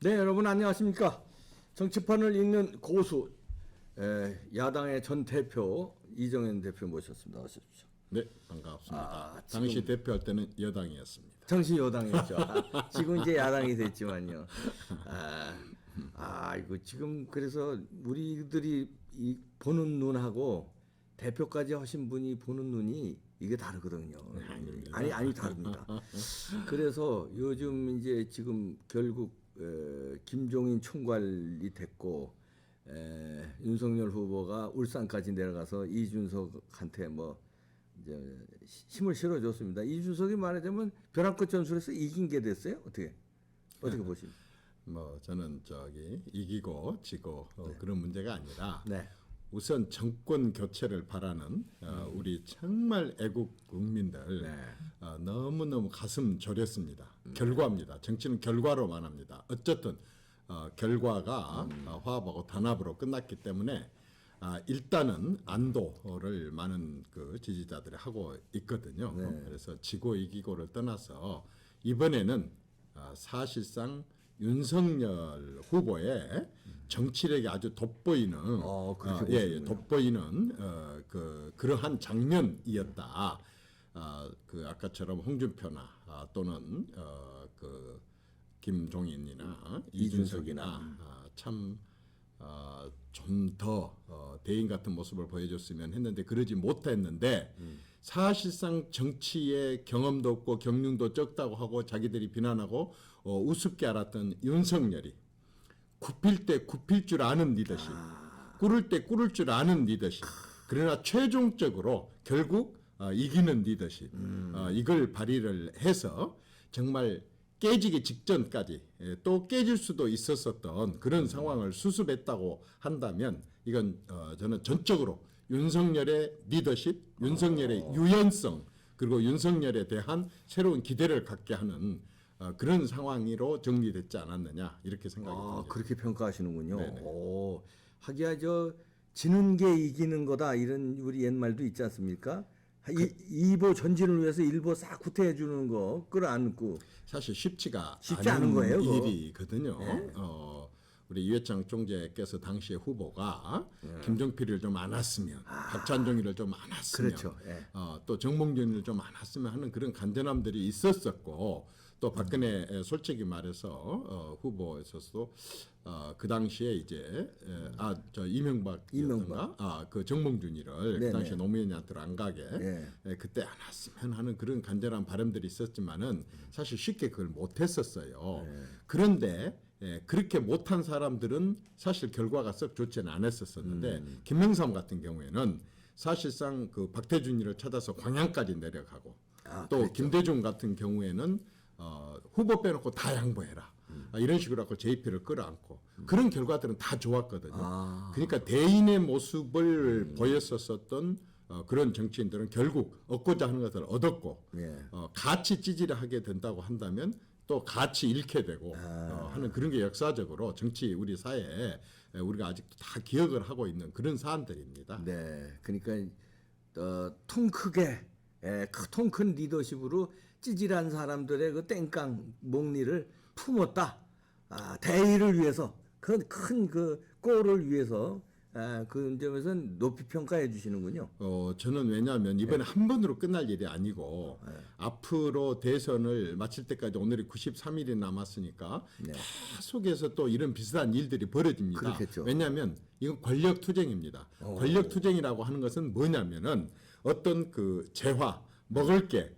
네, 여러분 안녕하십니까? 정치판을 읽는 고수 야당의 전 대표 이정현 대표 모셨습니다. 어서 오십시오. 네, 반갑습니다. 지금 당시 대표할 때는 여당이었습니다. 정신 여당이었죠. 지금 이제 야당이 됐지만요. 이거 지금 그래서 우리들이 보는 눈하고 대표까지 하신 분이 보는 눈이 이게 다르거든요. 아니 다릅니다. 그래서 요즘 이제 지금 결국 김종인 총괄이 됐고 윤석열 후보가 울산까지 내려가서 이준석한테 뭐 이제 힘을 실어줬습니다. 이준석이 말하자면 벼랑끝 전술에서 이긴 게 됐어요. 어떻게 보십니까? 뭐 저는 이기고 지고 그런 문제가 아니라 네. 우선 정권 교체를 바라는 우리 정말 애국 국민들 너무너무 가슴 졸였습니다. 결과입니다. 정치는 결과로만 합니다. 어쨌든 결과가 화합하고 단합으로 끝났기 때문에 일단은 안도를 많은 그 지지자들이 하고 있거든요. 네. 그래서 지고 이기고를 떠나서 이번에는 사실상 윤석열 후보의 정치력이 아주 돋보이는 돋보이는 그러한 장면이었다. 그 아까처럼 홍준표나 또는 그 김종인이나 이준석이나 참 좀 더 대인 같은 모습을 보여줬으면 했는데 그러지 못했는데 사실상 정치에 경험도 없고 경륜도 적다고 하고 자기들이 비난하고 우습게 알았던 윤석열이 굽힐 때 굽힐 줄 아는 리더십, 꿇을 때 꿇을 줄 아는 리더십. 그러나 최종적으로 결국 이기는 리더십. 이걸 발휘를 해서 정말 깨지기 직전까지 또 깨질 수도 있었었던 그런 상황을 수습했다고 한다면 이건 저는 전적으로 윤석열의 리더십, 윤석열의 유연성 그리고 윤석열에 대한 새로운 기대를 갖게 하는 그런 상황으로 정리됐지 않았느냐 이렇게 생각이 듭니다. 그렇게 평가하시는군요. 네네. 하기야 지는 게 이기는 거다 이런 우리 옛말도 있지 않습니까? 이보 전진을 위해서 일보 싹 구태해 주는 거 끌어안고 사실 쉽지 않은 않은 거예요, 그거. 일이거든요. 네. 우리 이회창 총재께서 당시에 후보가 김종필을 좀 안 왔으면 박찬종이를 좀 안 왔으면 그렇죠. 네. 또 정몽준을 좀 안 왔으면 하는 그런 간절함들이 있었었고 또 박근혜 솔직히 말해서 후보에서도 그 당시에 이제 이명박이었던가 그 정몽준이를 그 당시에 노무현한테로 안 가게 그때 안 왔으면 하는 그런 간절한 바람들이 있었지만은 사실 쉽게 그걸 못했었어요. 그런데 그렇게 못한 사람들은 사실 결과가 썩 좋지는 않았었는데 김명삼 같은 경우에는 사실상 그 박태준이를 찾아서 광양까지 내려가고 또 그렇죠. 김대중 같은 경우에는 후보 빼놓고 다 양보해라. 이런 식으로 하고 JP를 끌어안고 그런 결과들은 다 좋았거든요. 그러니까 대인의 모습을 보였었던 그런 정치인들은 결국 얻고자 하는 것을 얻었고 같이 찌질을 하게 된다고 한다면 또 같이 잃게 되고 하는 그런 게 역사적으로 정치 우리 사회에 우리가 아직도 다 기억을 하고 있는 그런 사안들입니다. 네, 그러니까 통 크게 통 큰 리더십으로 찌질한 사람들의 그 땡깡 목리를 품었다. 대의를 위해서 큰 그 꼴을 위해서 그 점에서는 높이 평가해 주시는군요. 저는 왜냐하면 이번에 한 번으로 끝날 일이 아니고 앞으로 대선을 마칠 때까지 오늘이 93일이 남았으니까 계속해서 또 이런 비슷한 일들이 벌어집니다. 그렇겠죠. 왜냐하면 이건 권력 투쟁입니다. 권력 투쟁이라고 하는 것은 뭐냐면은 어떤 그 재화 먹을 게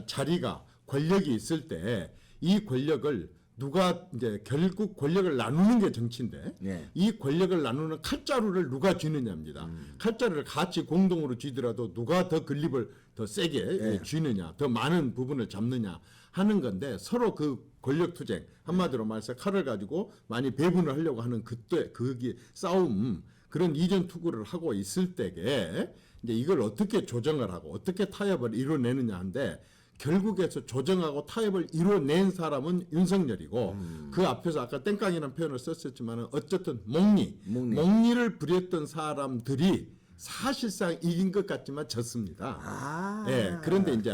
자리가 권력이 있을 때 이 권력을 누가 이제 결국 권력을 나누는 게 정치인데 이 권력을 나누는 칼자루를 누가 쥐느냐입니다. 칼자루를 같이 공동으로 쥐더라도 누가 더 근립을 더 세게 쥐느냐, 더 많은 부분을 잡느냐 하는 건데 서로 그 권력 투쟁 한마디로 말해서 칼을 가지고 많이 배분을 하려고 하는 그때 그게 싸움 그런 이전 투구를 하고 있을 때에 이제 이걸 어떻게 조정을 하고 어떻게 타협을 이뤄내느냐 한데. 결국에서 조정하고 타협을 이뤄낸 사람은 윤석열이고 그 앞에서 아까 땡깡이라는 표현을 썼었지만 어쨌든 목리를 부렸던 사람들이 사실상 이긴 것 같지만 졌습니다. 그런데 이제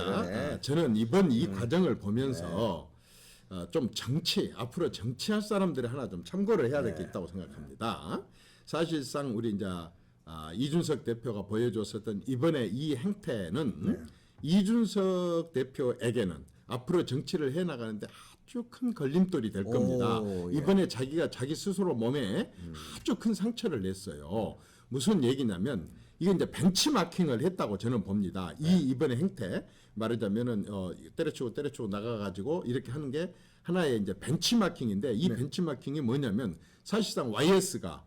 저는 이번 이 과정을 보면서 좀 앞으로 정치할 사람들이 하나 좀 참고를 해야 될 게 있다고 생각합니다. 사실상 우리 이제 이준석 대표가 보여줬었던 이번에 이 행태는 이준석 대표에게는 앞으로 정치를 해나가는데 아주 큰 걸림돌이 될 겁니다. 이번에 자기가 자기 스스로 몸에 아주 큰 상처를 냈어요. 무슨 얘기냐면 이게 이제 벤치마킹을 했다고 저는 봅니다. 이번에 행태 말하자면은 때려치고 나가가지고 이렇게 하는 게 하나의 이제 벤치마킹인데 이 벤치마킹이 뭐냐면 사실상 YS가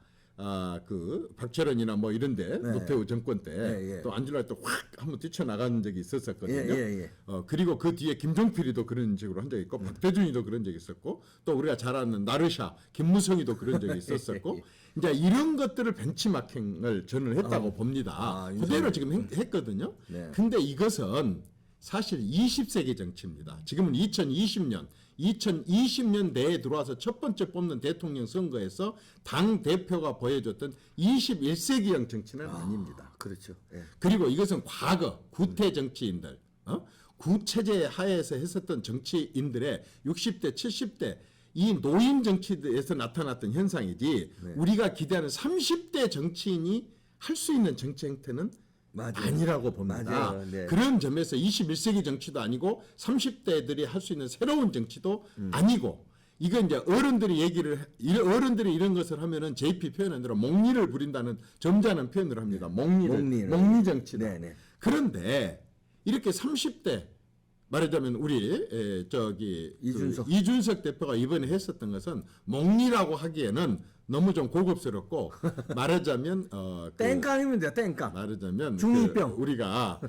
그 박철원이나 뭐 이런데 노태우 정권 때 또 안질날 때 확 한번 뛰쳐나간 적이 있었거든요. 그리고 그 뒤에 김종필이도 그런 식으로 한 적이 있고 박대준이도 그런 적이 있었고 또 우리가 잘 아는 나르샤 김무성이도 그런 적이 있었었고 이제 이런 것들을 벤치마킹을 저는 했다고 봅니다. 그대로 지금 했거든요. 근데 이것은 사실 20세기 정치입니다. 지금은 2020년 내에 들어와서 첫 번째 뽑는 대통령 선거에서 당 대표가 보여줬던 21세기형 정치는 아닙니다. 그렇죠. 예. 그리고 이것은 과거 구태 정치인들, 구체제 하에서 했었던 정치인들의 60대, 70대 이 노인 정치에서 나타났던 현상이지 우리가 기대하는 30대 정치인이 할 수 있는 정치 행태는 아니라고 봅니다. 맞아요. 네. 그런 점에서 21세기 정치도 아니고 30대들이 할 수 있는 새로운 정치도 아니고 이건 이제 어른들이 이런 것을 하면은 JP 표현한 대로 목리를 부린다는 점잖은 표현을 합니다. 목리 정치다. 네네. 그런데 이렇게 30대 말하자면 우리 이준석 대표가 이번에 했었던 것은 목리라고 하기에는 너무 좀 고급스럽고 말하자면 땡깡이면 돼요. 땡깡. 말하자면 중2병. 우리가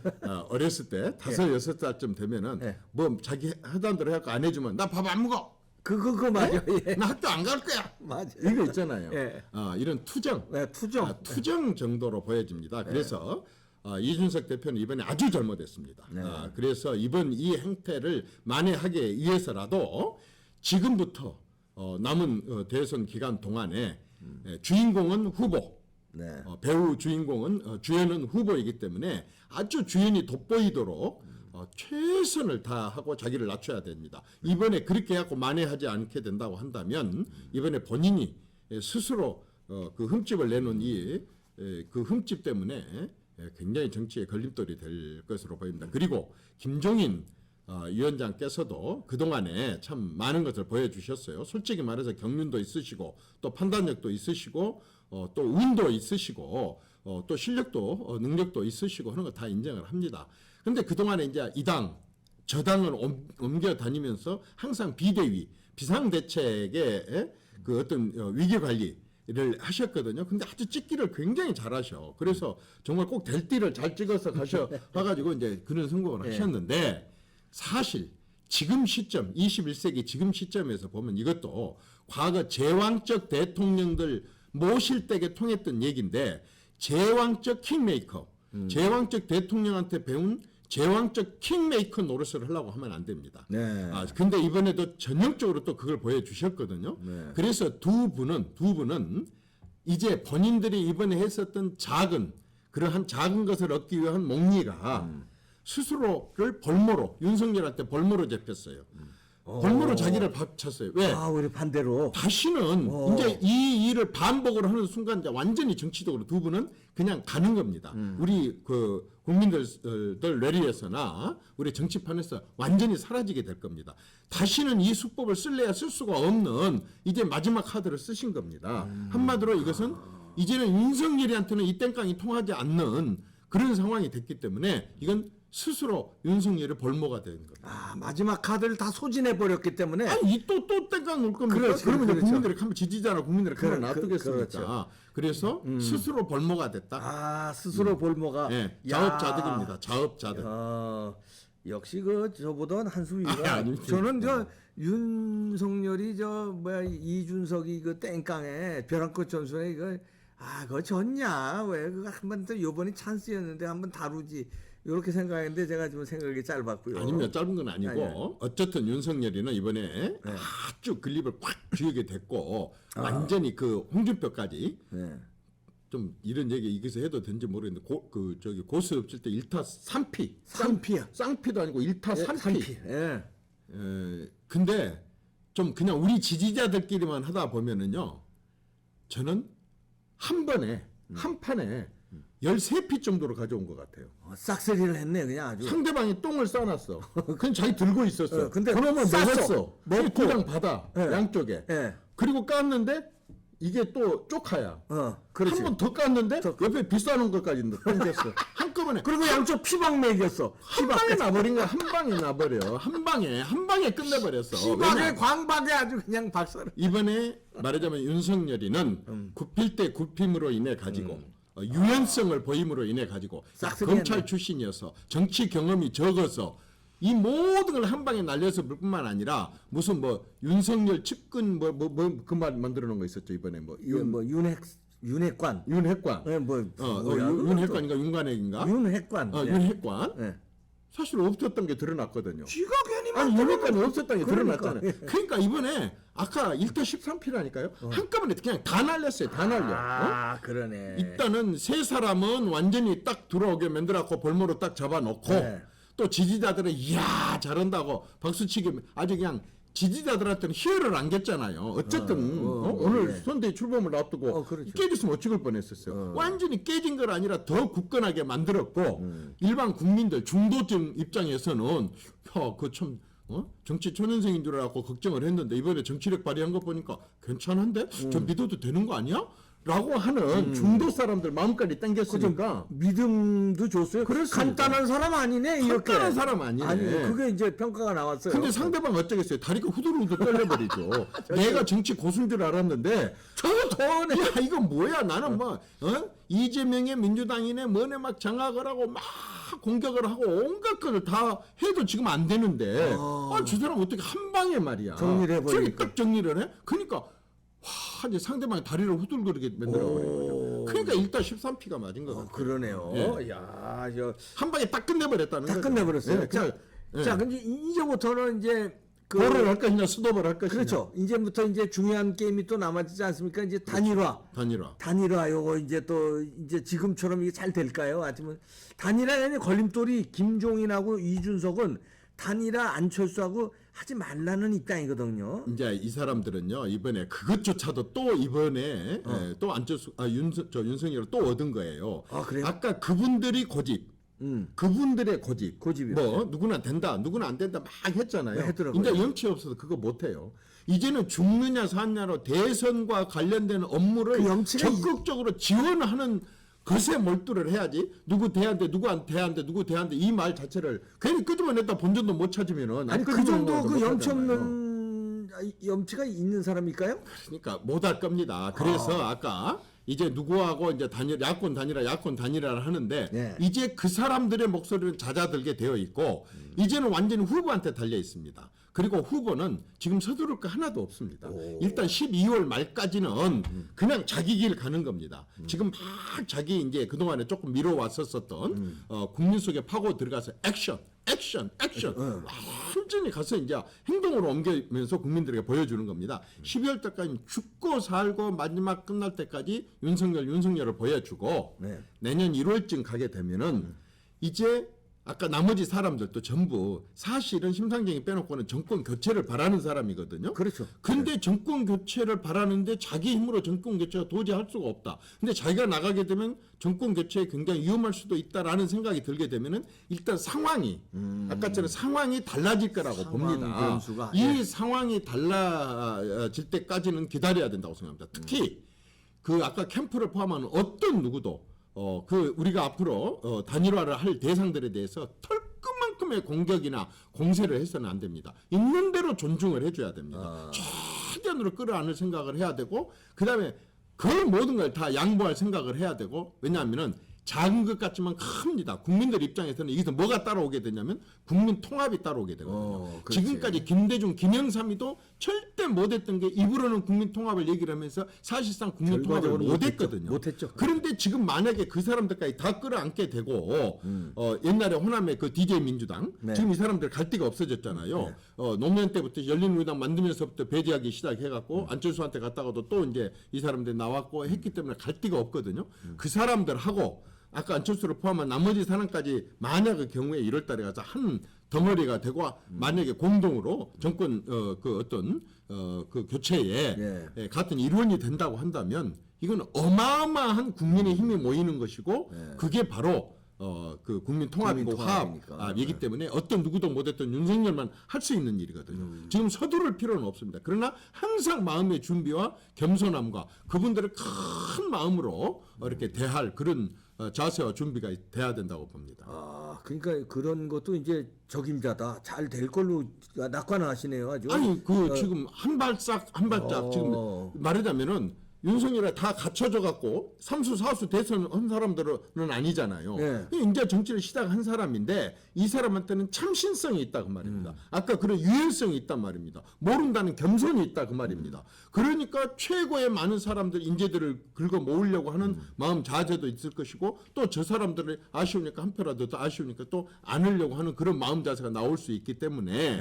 어렸을 때 5-6살쯤 되면은 뭐 자기 하던 대로 해갖고 안 해주면 나 밥 안 먹어. 그거 맞아. 예. 나 학교 안 갈 거야. 맞아. 이거 있잖아요. 예. 이런 투정. 투정. 투정 정도로 보여집니다. 그래서 이준석 대표는 이번에 아주 잘못했습니다. 그래서 이번 이 행태를 만회하기 위해서라도 지금부터 남은 대선 기간 동안에 주인공은 후보, 배우 주인공은 주연은 후보이기 때문에 아주 주연이 돋보이도록 최선을 다하고 자기를 낮춰야 됩니다. 이번에 그렇게 해갖고 만회하지 않게 된다고 한다면 이번에 본인이 스스로 그 흠집을 내놓은 그 흠집 때문에 굉장히 정치에 걸림돌이 될 것으로 보입니다. 그리고 김종인 위원장께서도 그동안에 참 많은 것을 보여주셨어요. 솔직히 말해서 경륜도 있으시고 또 판단력도 있으시고 또 운도 있으시고 또 실력도 능력도 있으시고 하는 거 다 인정을 합니다. 그런데 그동안에 이제 이 당, 저 당을 옮겨 다니면서 항상 비대위, 비상대책의 그 어떤 위기 관리를 하셨거든요. 근데 아주 찍기를 굉장히 잘하셔. 그래서 정말 꼭 될 띠를 잘 찍어서 가가지고 이제 그런 성공을 하셨는데 사실 지금 시점, 21세기 지금 시점에서 보면 이것도 과거 제왕적 대통령들 모실 때에 통했던 얘기인데 제왕적 킹메이커, 제왕적 대통령한테 배운 제왕적 킹메이커 노릇을 하려고 하면 안 됩니다. 근데 이번에도 전형적으로 또 그걸 보여주셨거든요. 그래서 두 분은 이제 본인들이 이번에 했었던 그러한 작은 것을 얻기 위한 목리가 스스로를 윤석열한테 볼모로 잡혔어요. 볼모로 자기를 박쳤어요. 왜? 우리 반대로. 다시는 이제 이 일을 반복을 하는 순간 이제 완전히 정치적으로 두 분은 그냥 가는 겁니다. 우리 그 국민들 뇌리에서나 우리 정치판에서 완전히 사라지게 될 겁니다. 다시는 이 수법을 쓸래야 쓸 수가 없는 이제 마지막 카드를 쓰신 겁니다. 한마디로 이것은 이제는 윤석열이한테는 이 땡깡이 통하지 않는 그런 상황이 됐기 때문에 이건 스스로 윤석열의 볼모가 된 겁니다. 마지막 카드를 다 소진해 버렸기 때문에. 아니 또 땡깡 올 겁니까? 그렇죠, 그러면 그렇죠. 국민들이 가면 지지자나 국민들이 가만 놔두겠습니까? 그렇죠. 그래서 스스로 볼모가 됐다. 스스로 볼모가. 자업자득입니다. 자업자득. 역시 저보다 한수 위가. 아닙니다. 저는 윤석열이 이준석이 땡깡에 벼랑끝 전술에 그거 졌냐? 왜 그거 한번 또 요번이 찬스였는데 한번 다루지. 이렇게 생각했는데 제가 좀 생각이 짧았고요. 아니면 짧은 건 아니고 어쨌든 윤석열이는 이번에 아주 글립을 꽉 쥐게 됐고 완전히 그 홍준표까지 좀 이런 얘기 여기서 해도 되는지 모르겠는데 고수 엎칠 때 1타 3피. 쌍피야. 쌍피도 아니고 1타 3피. 예. 근데 좀 그냥 우리 지지자들끼리만 하다 보면은요. 저는 한 번에 한 판에 13피 정도로 가져온 것 같아요. 싹쓸이를 했네 그냥 아주. 상대방이 똥을 싸놨어. 그냥 자기 들고 있었어. 근데 그러면 쌌어. 먹었어. 먹고 그냥 받아. 예. 양쪽에. 예. 그리고 깠는데 이게 또 쪽하야. 그렇지. 한 번 더 깠는데 옆에 비싸는 것까지 던졌어. 한꺼번에. 그리고 양쪽 피박 먹였어. 한 방에 나버린 거야. 한 방에 나버려. 한 방에 끝내버렸어. 피박에 왜냐? 광박에 아주 그냥 박살을. 이번에 말하자면 윤석열이는 굽힐 때 굽힘으로 인해 가지고 유연성을 보임으로 인해 가지고 싹쓸이 검찰 했네. 출신이어서 정치 경험이 적어서 이 모든 걸 한 방에 날려서 볼 뿐만 아니라 무슨 뭐 윤석열 측근 그 말 만들어 놓은 거 있었죠 이번에 뭐 윤핵관. 윤핵관 뭐야, 윤핵관인가 윤관핵인가 윤핵관. 윤핵관 예. 사실 없었던 게 드러났거든요. 쥐가 괜히 아니 윤핵관이 없었던 게 그러니까. 드러났잖아요. 그러니까 이번에 아까 1타 13피라니까요. 한꺼번에 그냥 다 날렸어요. 다 날려. 아 그러네. 일단은 세 사람은 완전히 딱 들어오게 만들었고 볼모로 딱 잡아놓고 네. 또 지지자들은 이야 잘한다고 박수치기 아주 그냥 지지자들한테는 희열을 안겼잖아요. 어쨌든 오늘 네. 선대위 출범을 앞두고 그렇죠. 깨졌으면 어찌걸 뻔했었어요. 완전히 깨진 걸 아니라 더 굳건하게 만들었고 일반 국민들 중도층 입장에서는 그참 정치 초년생인 줄 알고 걱정을 했는데 이번에 정치력 발휘한 거 보니까 괜찮은데 좀 믿어도 되는 거 아니야? 라고 하는 중도 사람들 마음까지 땡겼으니까 믿음도 줬어요. 그렇습니다. 간단한 사람 아니네 이렇게. 간단한 사람 아니네. 아니 그게 이제 평가가 나왔어요. 근데 상대방 어쩌겠어요? 다리가 후들후들 떨려버리죠. 내가 정치 고수인 줄 알았는데 저는 야 이거 뭐야? 나는 뭐 이재명의 민주당이네 뭐네 막 장악을 하고 막 공격을 하고 온갖 것을 다 해도 지금 안 되는데 저 사람 어떻게 한 방에 말이야. 정리를 해버리니까. 딱 정리를 해? 그러니까 와 이제 상대방이 다리를 후들거리게 만들어버린 거죠. 그러니까 일단 13피가 맞은 거 같아요. 그러네요. 예. 야, 한 방에 딱 끝내버렸다는 딱 거죠. 끝내버렸어요. 예, 자, 근데 이제부터는 이제 볼을 할 것이냐 스톱을 할 것이냐. 그렇죠. 이제부터 이제 중요한 게임이 또 남아지지 않습니까? 이제 단일화. 단일화. 요거 이제 또 이제 지금처럼 이게 잘 될까요? 아니면 단일화에 걸림돌이 김종인하고 이준석은 단일화 안철수하고 하지 말라는 입장이거든요. 이제 이 사람들은요 이번에 그것조차도 또 이번에 또 안철수 윤석열을 또 얻은 거예요. 아, 그래요? 아까 그분들이 고집. 그분들의 고집이요. 뭐 누구나 된다, 누구나 안 된다 막 했잖아요. 네, 했더라고요. 이제 염치 없어서 그거 못 해요. 이제는 죽느냐 사느냐로 대선과 관련된 업무를 그 염치가 적극적으로 지원하는 것에 몰두를 해야지. 누구 대한대, 누구 안 대한대, 누구 대한대 이 말 자체를 괜히 끄집어냈다 본전도 못 찾으면은 아니 그 끄집어낸 정도 것도 그 못 염치 하잖아요. 없는 염치가 있는 사람일까요? 그러니까 못 할 겁니다. 그래서 아까 이제 누구하고 이제 야권 단일화를 하는데 네. 이제 그 사람들의 목소리는 잦아들게 되어 있고 이제는 완전히 후보한테 달려 있습니다. 그리고 후보는 지금 서두를 거 하나도 없습니다. 일단 12월 말까지는 그냥 자기 길 가는 겁니다. 지금 막 자기 이제 그동안에 조금 미뤄왔었던 국민 속에 파고 들어가서 액션 완전히 가서 이제 행동으로 옮기면서 국민들에게 보여주는 겁니다. 12월 때까지 죽고 살고 마지막 끝날 때까지 윤석열을 보여주고 네. 내년 1월쯤 가게 되면은 이제 아까 나머지 사람들도 전부 사실은 심상정이 빼놓고는 정권 교체를 바라는 사람이거든요. 그렇죠. 근데 정권 교체를 바라는데 자기 힘으로 정권 교체가 도저히 할 수가 없다. 근데 자기가 나가게 되면 정권 교체에 굉장히 위험할 수도 있다라는 생각이 들게 되면은 일단 상황이 아까처럼 상황이 달라질 거라고 봅니다. 변수가, 이 상황이 달라질 때까지는 기다려야 된다고 생각합니다. 특히 그 아까 캠프를 포함하는 어떤 누구도 우리가 앞으로 단일화를 할 대상들에 대해서 털끝만큼의 공격이나 공세를 해서는 안 됩니다. 있는 대로 존중을 해줘야 됩니다. 최대한으로 끌어안을 생각을 해야 되고 그다음에 그 모든 걸 다 양보할 생각을 해야 되고 왜냐하면은 작은 것 같지만 큽니다. 국민들 입장에서는 여기서 뭐가 따라오게 되냐면 국민 통합이 따라오게 되거든요. 그렇지. 지금까지 김대중, 김영삼이도 절대 못했던 게 입으로는 국민 통합을 얘기를 하면서 사실상 국민 통합을 결과적으로 못했거든요. 못했죠. 그런데 지금 만약에 그 사람들까지 다 끌어안게 되고 옛날에 호남의 그 DJ 민주당 네. 지금 이 사람들 갈 데가 없어졌잖아요. 노무현 때부터 열린우리당 만들면서부터 배제하기 시작해갖고 안철수한테 갔다가도 또 이제 이 사람들이 나왔고 했기 때문에 갈 데가 없거든요. 그 사람들하고 아까 안철수를 포함한 나머지 사람까지 만약의 경우에 1월 달에 가서 한 덩어리가 되고 만약에 공동으로 정권 그 어떤 그 교체에 예. 같은 일원이 된다고 한다면 이건 어마어마한 국민의 힘이 모이는 것이고 그게 바로 그 국민 통합이고 통합이니까. 화합이기 때문에 어떤 누구도 못했던 윤석열만 할 수 있는 일이거든요. 지금 서두를 필요는 없습니다. 그러나 항상 마음의 준비와 겸손함과 그분들을 큰 마음으로 이렇게 대할 그런 자세와 준비가 돼야 된다고 봅니다. 아, 그러니까 그런 것도 이제 적임자다. 잘 될 걸로 낙관하시네요, 아주. 아니 지금 한 발짝 지금 말하자면은 윤석열이 다 갖춰져 갖고 삼수 사수 대선한 사람들은 아니잖아요. 네. 이제 정치를 시작한 사람인데 이 사람한테는 참신성이 있다 그 말입니다. 아까 그런 유연성이 있단 말입니다. 모른다는 겸손이 있다 그 말입니다. 그러니까 최고의 많은 사람들 인재들을 긁어 모으려고 하는 마음 자세도 있을 것이고 또 저 사람들을 아쉬우니까 한 표라도 더 아쉬우니까 또 안으려고 하는 그런 마음 자세가 나올 수 있기 때문에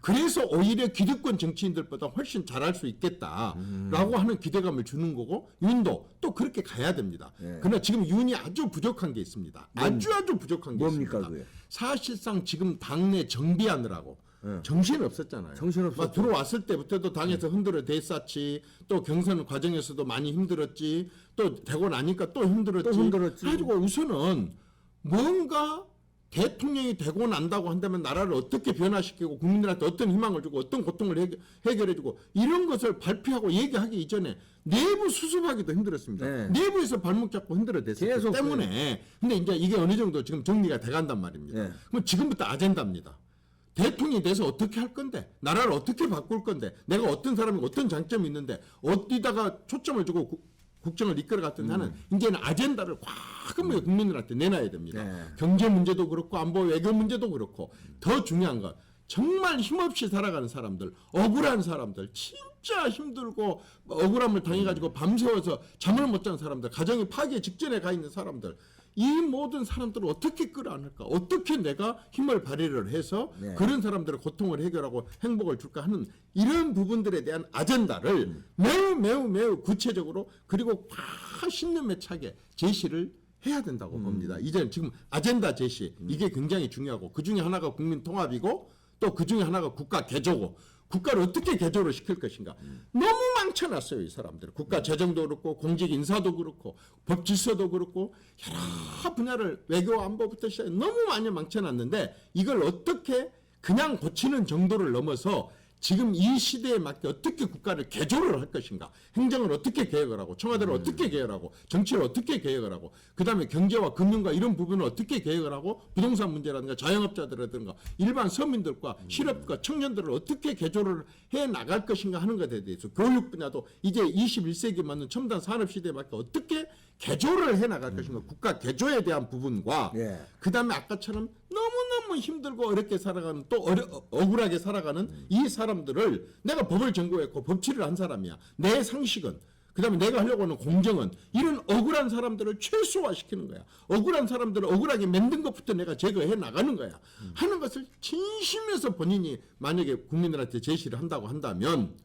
그래서 오히려 기득권 정치인들보다 훨씬 잘할 수 있겠다라고 하는 기대감을 주는 거고 윤도 또 그렇게 가야 됩니다. 그러나 지금 윤이 아주 부족한 게 있습니다. 아주 부족한 게 뭡니까, 있습니다. 그게? 사실상 지금 당내 정비하느라고 정신이 없었잖아요. 정신없었죠. 막 들어왔을 때부터도 당에서 흔들어 댔었지. 또 경선 과정에서도 많이 힘들었지. 또 되고 나니까 또 힘들었지. 또 힘들었지. 가지고 우선은 뭔가 대통령이 되고 난다고 한다면 나라를 어떻게 변화시키고 국민들한테 어떤 희망을 주고 어떤 고통을 해결해주고 이런 것을 발표하고 얘기하기 이전에 내부 수습하기도 힘들었습니다. 네. 내부에서 발목 잡고 힘들어댔었기 계속 때문에 근데 이제 이게 어느 정도 지금 정리가 돼간단 말입니다. 네. 그럼 지금부터 아젠다입니다. 대통령이 돼서 어떻게 할 건데 나라를 어떻게 바꿀 건데 내가 어떤 사람이 어떤 장점이 있는데 어디다가 초점을 두고 국정을 이끌어 갔던 하는 이제는 아젠다를 과감하게 국민들한테 내놔야 됩니다. 네. 경제 문제도 그렇고 안보 외교 문제도 그렇고 더 중요한 건 정말 힘없이 살아가는 사람들, 억울한 사람들, 진짜 힘들고 억울함을 당해가지고 밤새워서 잠을 못 자는 사람들, 가정이 파괴 직전에 가 있는 사람들, 이 모든 사람들을 어떻게 끌어안을까? 어떻게 내가 힘을 발휘를 해서 네. 그런 사람들의 고통을 해결하고 행복을 줄까 하는 이런 부분들에 대한 아젠다를 매우 구체적으로 그리고 신념에 제시를 해야 된다고 봅니다. 이제는 지금 아젠다 제시 이게 굉장히 중요하고 그 중에 하나가 국민 통합이고 또 그 중에 하나가 국가 개조고 국가를 어떻게 개조를 시킬 것인가. 너무 망쳐놨어요, 이 사람들. 국가 재정도 그렇고 공직 인사도 그렇고 법 질서도 그렇고 여러 분야를 외교 안보부터 시작해 너무 많이 망쳐놨는데 이걸 어떻게 그냥 고치는 정도를 넘어서 지금 이 시대에 맞게 어떻게 국가를 개조를 할 것인가, 행정을 어떻게 개혁을 하고, 청와대를 어떻게 개혁을 하고, 정치를 어떻게 개혁을 하고, 그 다음에 경제와 금융과 이런 부분을 어떻게 개혁을 하고, 부동산 문제라든가 자영업자들이라든가 일반 서민들과 실업과 청년들을 어떻게 개조를 해 나갈 것인가 하는 것에 대해서 교육 분야도 이제 21세기 맞는 첨단 산업 시대에 맞게 어떻게 개조를 해 나갈 것인가, 국가 개조에 대한 부분과 예. 그 다음에 아까처럼 너무너무 힘들고 어렵게 살아가는 또 억울하게 살아가는 이 사람들을 내가 법을 전공했고 법치를 한 사람이야. 내 상식은 그 다음에 내가 하려고 하는 공정은 이런 억울한 사람들을 최소화시키는 거야. 억울한 사람들을 억울하게 만든 것부터 내가 제거해 나가는 거야. 하는 것을 진심에서 본인이 만약에 국민들한테 제시를 한다고 한다면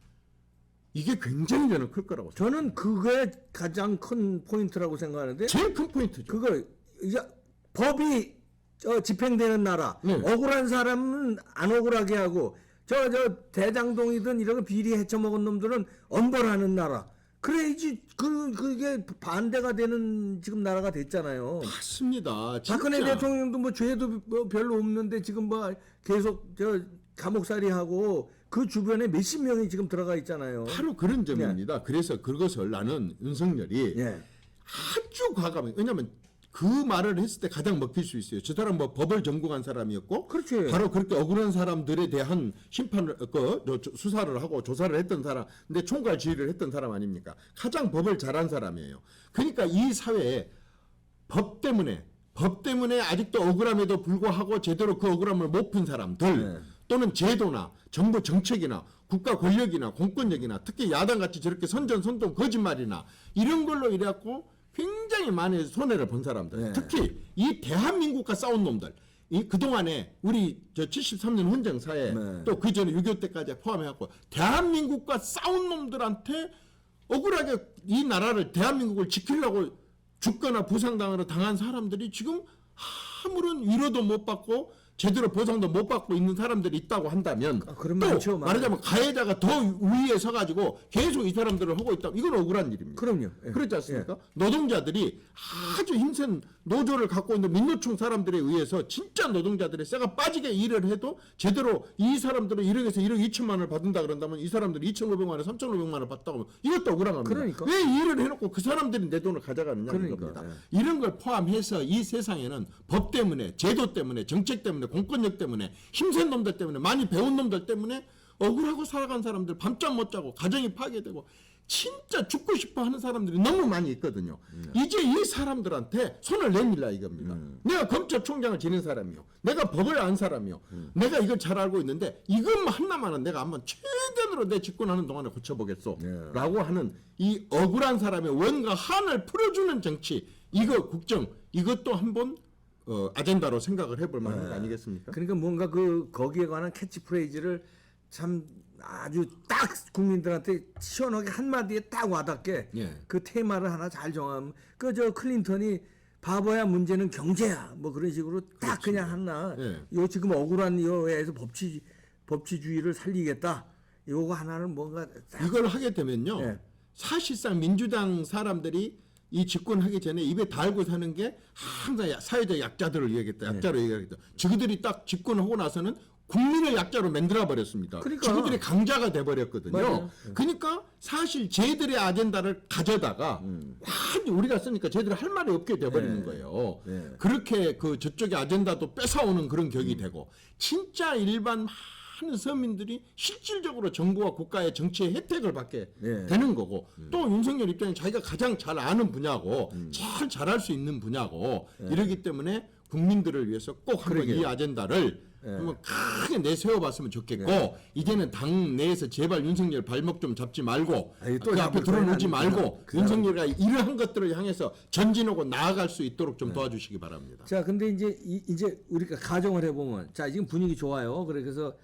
이게 굉장히 저는 클 거라고 생각해요. 저는 그게 가장 큰 포인트라고 생각하는데 제일 큰 포인트죠. 그거 이제 법이 집행되는 나라, 네. 억울한 사람은 안 억울하게 하고 저 대장동이든 이런 거 비리 헤쳐먹은 놈들은 엄벌하는 나라. 그래야지 그게 반대가 되는 지금 나라가 됐잖아요. 맞습니다. 진짜. 박근혜 대통령도 뭐 죄도 뭐 별로 없는데 지금 뭐 계속 감옥살이 하고 그 주변에 몇십 명이 지금 들어가 있잖아요. 바로 그런 점입니다. 그래서 그것을 나는 윤석열이 예. 아주 과감해. 왜냐하면 그 말을 했을 때 가장 먹힐 수 있어요. 저 사람 뭐 법을 전공한 사람이었고, 그렇지. 바로 그렇게 억울한 사람들에 대한 심판을 수사를 하고 조사를 했던 사람, 근데 총괄 지휘를 했던 사람 아닙니까? 가장 법을 잘한 사람이에요. 그러니까 이 사회에 법 때문에 아직도 억울함에도 불구하고 제대로 그 억울함을 못 푼 사람들 네. 또는 제도나 정부 정책이나 국가 권력이나 공권력이나 특히 야당같이 저렇게 선전선동 거짓말이나 이런 걸로 이래갖고 굉장히 많이 손해를 본 사람들 네. 특히 이 대한민국과 싸운 놈들 이 그동안에 우리 저 73년 헌정사에 네. 또 그 전에 6.25 때까지 포함해갖고 대한민국과 싸운 놈들한테 억울하게 이 나라를 대한민국을 지키려고 죽거나 부상당하러 당한 사람들이 지금 아무런 위로도 못 받고 제대로 보상도 못 받고 있는 사람들이 있다고 한다면 그런 또 많죠, 말하자면 가해자가 더 위에 서가지고 계속 이 사람들을 하고 있다. 이건 억울한 일입니다. 그럼요. 예. 그렇지 않습니까? 노동자들이 아주 힘센 노조를 갖고 있는 민노총 사람들에 의해서 진짜 노동자들이 쇠가 빠지게 일을 해도 제대로 이 사람들은 1억에서 1억 2천만 원을 받는다 그런다면 이 사람들이 2,500만 원, 3,500만 원을 받다고 하면 이것도 억울한 겁니다. 그러니까. 왜 일을 해놓고 그 사람들이 내 돈을 가져가느냐 그러니까, 겁니다. 예. 이런 걸 포함해서 이 세상에는 법 때문에, 제도 때문에, 정책 때문에, 공권력 때문에, 힘센 놈들 때문에, 많이 배운 놈들 때문에 억울하고 살아간 사람들 밤잠 못 자고 가정이 파괴되고 진짜 죽고 싶어 하는 사람들이 너무 많이 있거든요. 이제 이 사람들한테 손을 내밀라 이겁니다. 내가 검찰총장을 지낸 사람이요. 내가 법을 안 사람이요. 내가 이걸 잘 알고 있는데 이것만 하나만은 내가 한번 최대로 내 집권하는 동안에 고쳐보겠소. 라고 하는 이 억울한 사람의 원과 한을 풀어주는 정치, 이거 국정, 이것도 한번 아젠다로 생각을 해볼 만한 거 아니겠습니까? 그러니까 뭔가 거기에 관한 캐치프레이즈를 참 아주 딱 국민들한테 시원하게 한마디에 딱 와닿게 예. 그 테마를 하나 잘 정하면 저 클린턴이 바보야 문제는 경제야 뭐 그런 식으로 딱 그냥 하나 예. 요 지금 억울한 여야에서 법치주의를 살리겠다 요거 하나는 뭔가 딱 이걸 하게 되면요. 예. 사실상 민주당 사람들이 이 집권하기 전에 입에 달고 사는 게 항상 사회적 약자들을 얘기했다. 약자로 얘기하겠다. 저희들이 딱 집권하고 나서는 국민을 약자로 만들어 버렸습니다. 그러니까. 저희들이 강자가 돼 버렸거든요. 맞아요. 그러니까 사실 쟤들의 아젠다를 가져다가 완전 우리가 쓰니까 쟤들이 할 말이 없게 돼 버리는 거예요. 그렇게 그 저쪽의 아젠다도 뺏어오는 그런 격이 되고 진짜 일반 많은 서민들이 실질적으로 정부와 국가의 정치의 혜택을 받게 되는 거고 또 윤석열 입장에 자기가 가장 잘 아는 분야고 제일 잘할 수 있는 분야고 이러기 때문에 국민들을 위해서 꼭 한번 이 아젠다를 한번 크게 내세워봤으면 좋겠고 이제는 당 내에서 제발 윤석열 발목 좀 잡지 말고 아니, 또 그 앞에 잡을 들어놓지 거는 말고 그 윤석열이 이러한 것들을 향해서 전진하고 나아갈 수 있도록 좀 도와주시기 바랍니다. 자, 근데 이제 우리가 가정을 해보면, 자, 지금 분위기 좋아요. 그래서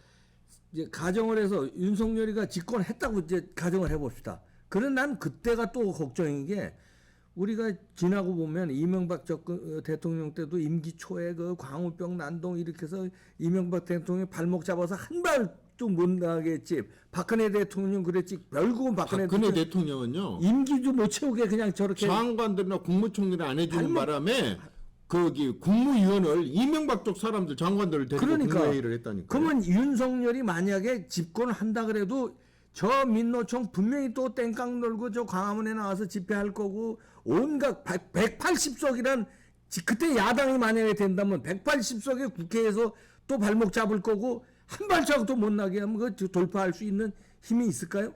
이제 가정을 해서 윤석열이가 집권했다고 이제 가정을 해봅시다. 그런 난 그때가 또 걱정인 게 우리가 지나고 보면 이명박 대통령 때도 임기 초에 그 광우병 난동 이렇게 해서 이명박 대통령 발목 잡아서 한 발도 못 나가겠지. 박근혜 대통령 그랬지. 결국은 박근혜 대통령은요. 임기도 못 채우게 그냥 저렇게 장관들이나 국무총리를 안 해주는 바람에 거기 국무위원을 이명박 쪽 사람들 장관들을 데리고 국무회의를 했다니까요. 그러면 윤석열이 만약에 집권을 한다 그래도 저 민노총 분명히 또 땡깡 놀고 저 광화문에 나와서 집회할 거고 온갖 180석이란 그때 야당이 만약에 된다면 180석의 국회에서 또 발목 잡을 거고 한 발자국도 못 나게 하면 그 돌파할 수 있는 힘이 있을까요?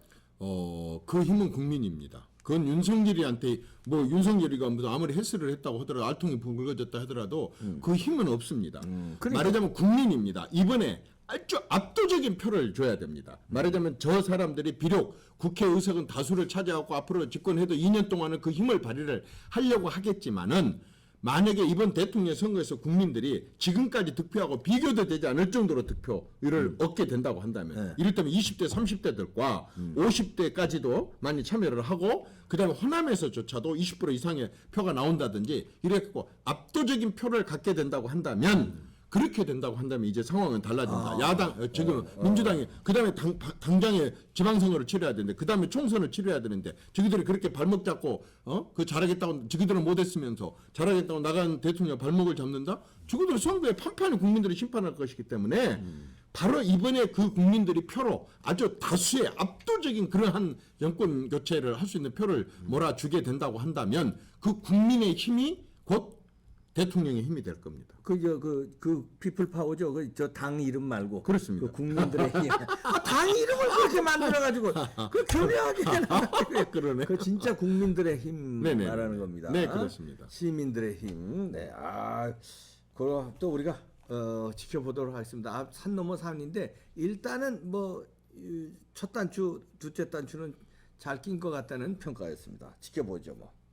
그 힘은 국민입니다. 그건 윤석열이한테 뭐 윤석열이가 무슨 아무리 헬스를 했다고 하더라도 알통이 붉어졌다 하더라도 그 힘은 없습니다. 그러니까. 말하자면 국민입니다. 이번에 아주 압도적인 표를 줘야 됩니다. 말하자면 저 사람들이 비록 국회 의석은 다수를 차지하고 앞으로 집권해도 2년 동안은 그 힘을 발휘를 하려고 하겠지만은 만약에 이번 대통령 선거에서 국민들이 지금까지 득표하고 비교도 되지 않을 정도로 득표를 얻게 된다고 한다면 이를테면 20대 30대들과 50대까지도 많이 참여를 하고 그다음에 호남에서조차도 20% 이상의 표가 나온다든지 이렇고 압도적인 표를 갖게 된다고 한다면 그렇게 된다고 한다면 이제 상황은 달라진다. 야당 지금 민주당이 그다음에 당장에 지방선거를 치러야 되는데 그다음에 총선을 치러야 되는데 저기들이 그렇게 발목 잡고 그 잘하겠다고 저기들은 못했으면서 잘하겠다고 나간 대통령 발목을 잡는다. 저기들 선거에 판판히 국민들이 심판할 것이기 때문에 바로 이번에 그 국민들이 표로 아주 다수의 압도적인 그러한 정권 교체를 할 수 있는 표를 몰아주게 된다고 한다면 그 국민의 힘이 곧 대통령의 힘이 될 겁니다. 그 피플 파워죠. 저 당 이름 말고. 그렇습니다. 그 국민들의 힘. 당 이름을 그렇게 만들어가지고 그 교묘하게 그러네. 그 진짜 국민들의 힘 네네. 말하는 겁니다. 네, 그렇습니다. 시민들의 힘. 네, 또 우리가 지켜보도록 하겠습니다. 산 넘어 산인데 일단은 뭐 첫 단추, 둘째 단추는 잘 낀 것 같다는 평가였습니다. 지켜보죠, 뭐.